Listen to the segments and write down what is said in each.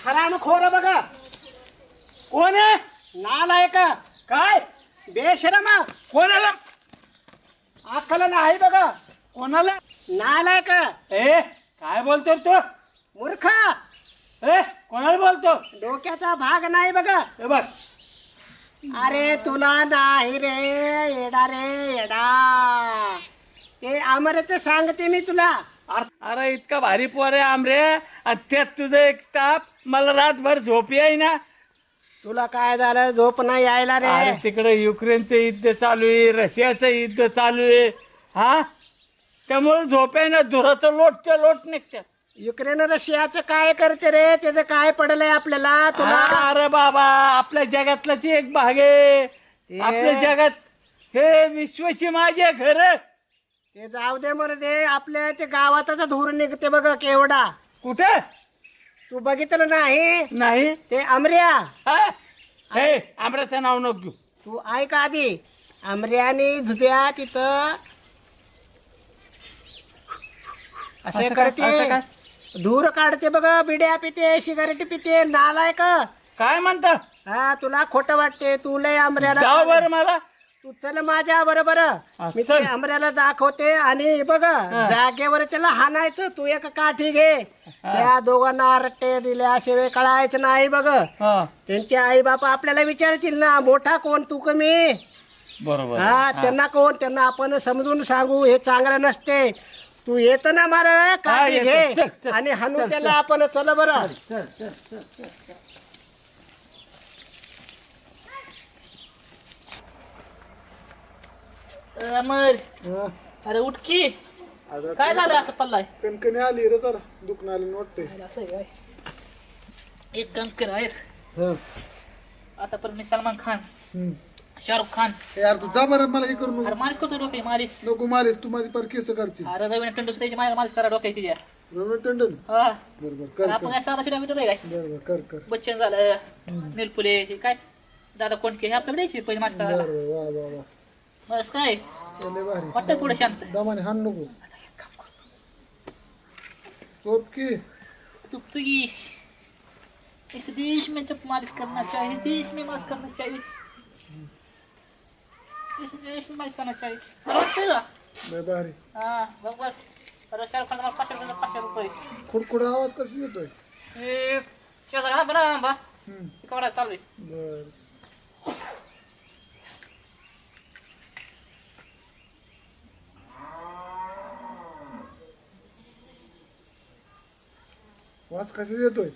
हरामखोर बघा. कोण आहे? नालायक. काय बेशरम. कोणाला? अक्कल नाही बघा. कोणाला? नालायक. ए काय बोलतो तू? मूर्ख. ए कोणाला बोलतो? डोक्याचा भाग नाही बघा. हे बघ अरे तुला नाही रे येडा रे येडा. ते अमरते सांगते मी तुला. अरे इतका भारी पोर आहे आमरे आणि त्यात तुझं एक ताप मला रातभर झोप येई ना. तुला काय झालं झोप नाही यायला अरे रे. तिकडे युक्रेनचं युद्ध चालू आहे, रशियाचं युद्ध चालू आहे. हा त्यामुळे झोप आहे ना. धुराचं लोटच्या लोट निघतात. युक्रेन रशियाचं काय करते रे. त्याचं काय पडलंय आपल्याला तुला. अरे बाबा आपल्या जगातलाच एक भाग आहे. आपल्या जगात हे विश्वची माझे घर. ते जाऊ दे मर दे. आपल्या ते गावातच धूर निघते बघ केवढा. कुठे? तू बघितलं नाही नाही. ते अमऱ्या. हा? हे आमऱ्याचं नाव नको घेऊ. तू ऐक आधी. अमऱ्याने झुब्या तिथं असं असं करते. काय? धूर काढते बघ. बिड्या पिते सिगारेट पिते. नालायक. काय म्हणता? हा तुला खोटं वाटते. तू लय अमऱ्याला. जाऊ बरं मला. तू चल माझ्या बरोबर. मी चल. ते अमऱ्याला दाखवते आणि बघ जागेवर त्याला हाणायचं. तू एक काठी घे. त्या दोघांना रट्टे दिले असे वेळ कळायचं नाही बघ. हा त्यांचे आई बापा आपल्याला विचारतील ना मोठा कोण तू कमी. बरोबर. हा त्यांना कोण. त्यांना आपण समजून सांगू हे चांगलं नसते. तू येत ना मारा काठी येतो. घे चल, चल, आणि हाणू चल, त्याला चल. आपण. चल बरं. चल चल चल चल. अमर अरे उठ की. काय झालं असं पल्लाय? कणकणी आली रे जरा दुखणं आली वाटतंय. असं आहे काय? एक काम कर ऐक. आता पण मी सलमान खान शाहरुख खान. यार तू जा बरं मला हे करू नको. अरे मालिश करतो डोके मालिश. नको मारेस तू माझी पर केस काढची. अरे रवीना टंडन त्याची मालिश करा डोक्या तिच्या. रवी टंडन हा बरोबर कर आपण काय साधा चिडा बिटो काय बरोबर कर कर. बच्चन झालं निलफुले हे काय दादा कोणके हे आपल्याला द्यायचे पहिले मालिश करायला. बरोबर वा वा वा. बस काय लय भारी. वाटतं थोडं शांत. दमाने हाण नको. चोप की. चुपतो की इस देश में जब मालिश करना चाहिए देश में मालिश करना चाहिए. इस देश में मालिश करना चाहिए. बरं वाटतंय का? लय भारी. हा बरोबर. अरे शाहरुख खान 500 रुपये. खुडखुडा आवाज कसा येतोय. हे शेजारी हा बना बा हम्म. कमरा चालू आहे. बर. वास कसा येतोय.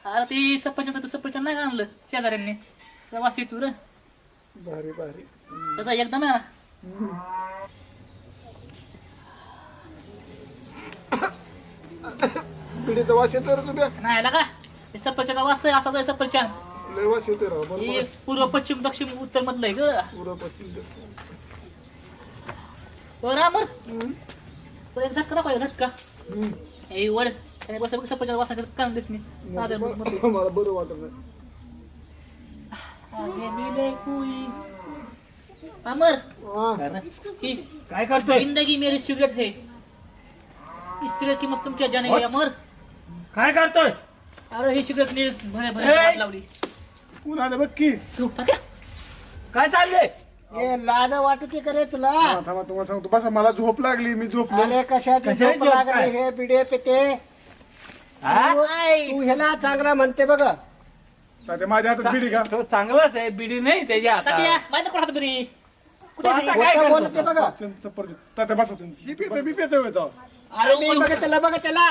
अरे ते सफरचंद तू सफरचंद नाही का आणलं शेजाऱ्यांनी तेव्हा वास येतो रे. भारी भारी. तसा एकदम आहे ना. पिढीचा वास येतोय रे तुझ्या. नाही आला का हे सफरचंदचा वास आहे असाच आहे सफरचंद. लय वास येतोय राव. हे बरोबर. पूर्व पश्चिम दक्षिण उत्तर मधलं आहे ग. पुरा पश्चिम दक्षिण. बरं अमर तो एक झटका दाखवा झटका. हम्म. हे वड त्याने बस सफरचंद वासाचं कारण दिसणे. मला बरं वाटत नाही. आगे मिले कोई. अमर हा. ही काय करतोय? जिंदगी मेरी सिगरेट है इस सिगरेट की मत तुम क्या जानेंगे अमर. काय करतोय? अरे ही सिगरेट ने भरे भरे ए! हात लावली. कोण आलं बघ की. तू पक्या काय चाललंय? हे लाज वाटते करे तुला. थांबा थांबा तुम्हाला सांगतो. बसा मला झोप लागली मी झोपलो. अरे कशाची कशाची झोप झोप लागली. काय? हे बिडे पिते. हा? तू ह्याला चांगला म्हणते बघ. तात्या माझ्या हातात बिडी का. तो चांगलाच आहे. बिडी नाही त्याच्या तात्या हातात. माहिती कोण हात बरी. तो आता काय खोटं करतो? बोलते बघ. तात्या बसा तुम्ही. मी पितो मी पितो येतो. अरे मी बघितलं बघ त्याला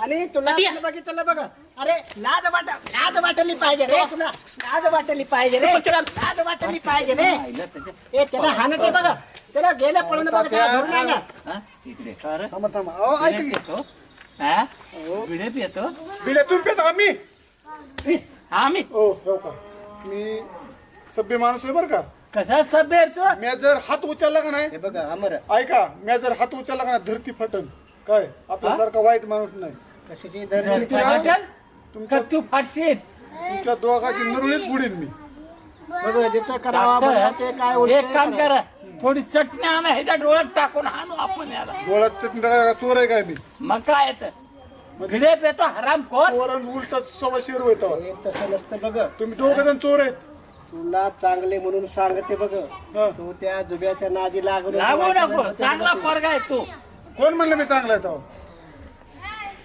आणि तुला तात्या. बघितलं बघ. अरे लाज वाटली पाहिजे रे तुला. लाज वाटली पाहिजे रे. लाज वाटली पाहिजे रे. ए त्याला हाणते बघ. त्याला गेलं पळून बघ. त्याला धरून आण. हा? इकडे का रे? थांबा थांबा. अहो ऐक बिड्या की. पितो? हा? बिड्या पितो? बिड्या तुम्ही पिता का मी. आम्ही हो हो का. मी सभ्य माणूस आहे बरं का. कसा सभ्य आहे तू? मी जर हात उचलला का नाही. हे बघ अमर ऐका मी जर हात उचलला का नाही धरती फटन. काय आपल्यासारखा वाईट माणूस नाही. कशाची हॉटेल? तुमच्या का तू फाटशील? तुमच्या दोघांची नरुळीच बुडीन मी. बघ ज्याचं करावा बघा ते काय डॉक्टर, एक उलटं काम करा. करा थोडी चटणी आणा ह्याच्या डोळ्यात टाकून आणू आपण याला. डोळ्यात चोर आहे काय मी. मग काय येतं? भिडे पेतो हराम खोर. चोरांचं उलट सव्वा शेर होत हे तसं नसतं बघ. तुम्ही दोघ जण चोर आहेत. तुला चांगले म्हणून सांगते बघ. हा. तू त्या जुब्याच्या नादी लागू लागू नको. चांगला पोरगा आहे तू. कोण म्हणलं मी चांगला आहे तेव्हा?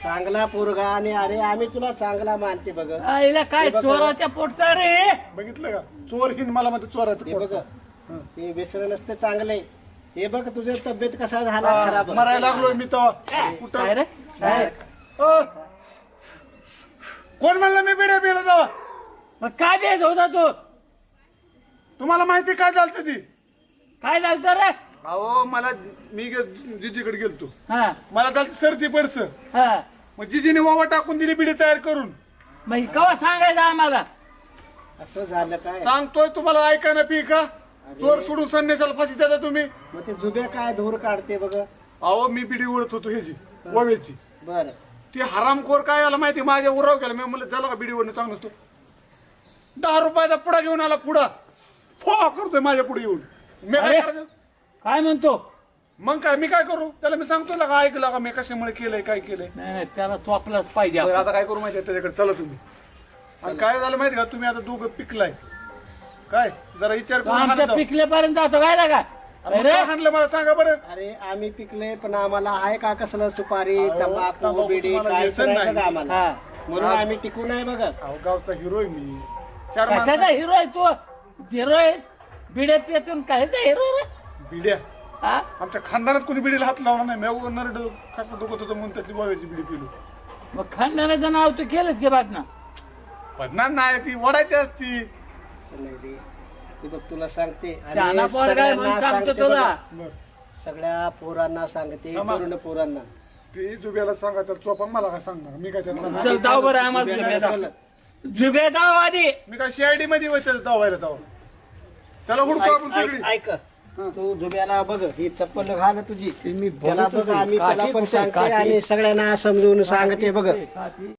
चांगला पोरगा आणि अरे आम्ही तुला चांगला मानते बघ. आईला काय चोराच्या पोटचा रे. बघितलं का? चोर हिन मला म्हणते चोराचं हे बघ पोट. ते व्यसन नसतं चांगले. हे बघ तुझी तब्येत कसा झाला खराब. मरायला लागलोय मी तेव्हा. काय कुठं रे अ, कोण म्हणलं मी बिड्या पिला तेव्हा? मग काय बेस होता तू. तुम्हाला माहिती काय झालं ती? काय झालं रे. अहो मला मी जिजीकडे गेलतो. हा मला झालं सर्दी पडस. हा मग जिजीने वावा टाकून दिली बिडी तयार करून. मग कवा सांगायचं आम्हाला. असं झालं काय. सांगतोय तुम्हाला ऐका ना पी का? चोर सोडून संन्यासाला फाशी देता तुम्ही. मग ते जुब्या काय धूर काढते बघ. अहो मी बिडी उडत होतो ह्याची ववेची. बर ती हरामखोर काय आला माहिती माझ्या उराव केला. मी म्हणलं झालं का बिडी ओढणं चांगलं नसतो. 10 रुपयाचा पुडा घेऊन आला. पुडा फो करतोय माझ्या पुढे येऊन. मी काय अरे. करायचं? काय म्हणतो. मग काय मी काय करू? त्याला मी सांगतो ना का ऐकलं का मी कशामुळे केलंय काय केलंय. नाही नाही, त्याला तो आपलाच पाहिजे. बरं, आता काय करू माहिती त्याच्याकडे चला तुम्ही. आणि काय झालं माहिती का? तुम्ही आता दोघं पिकलाय काय जरा विचार तो करून हाणत आमच्या जाऊ. पिकलेपर्यंत जातो काय लागा. मग काय हाणलं मला सांगा बरं. अरे आम्ही पिकले पण आम्हाला आहे का कसलं सुपारी अहो, तंबाखू तंबाखू बिडी तुम्हाला काय व्यसन नाही नाही. बघा आम्हाला. हा म्हणून आम्ही टिकू नाही बघ. अहो गावचा हिरो आहे मी. 4 कशाचा माणसं हिरो आहे तू. झिरो आहे बिडे पेतून कायचा हिरो रे. बिड्या. हा आमच्या खानदानात कोणी बिडीला हात लावला नाही. मी नरड कसं दुखत होतं म्हणून त्यातली वाव्याची बिडी पिलो. मग खानदानाचं नाव तू केलंच की बात ना. पडणार नाही ती ओढायची असती. असं नाही रे. ते बघ तुला सांगते आणि शहाणा पोरगा आहे म्हणून सगळ्यांना सांगतो सांगते तुला. बघ. बरं. सगळ्या पोरांना सांगते थांबा. तरुण पोरांना. ते जुब्याला सांगा तर चोपा मला काय सांगणार. मी काय त्याला चल दाव बरं आम्हाला जुबे दाव. जुबे दाव आधी. मी काय सीआयडी मध्ये होते धावायला तेव्हा. चला हुडको आपण सगळी. ऐक तू जुब्याला बघ ही चप्पल घाल तुझी. मी त्याला बोलतो बघ आम्ही काठी त्याला पण कुठे? सांगते काठी. आणि सगळ्यांना समजून सांगते बघ.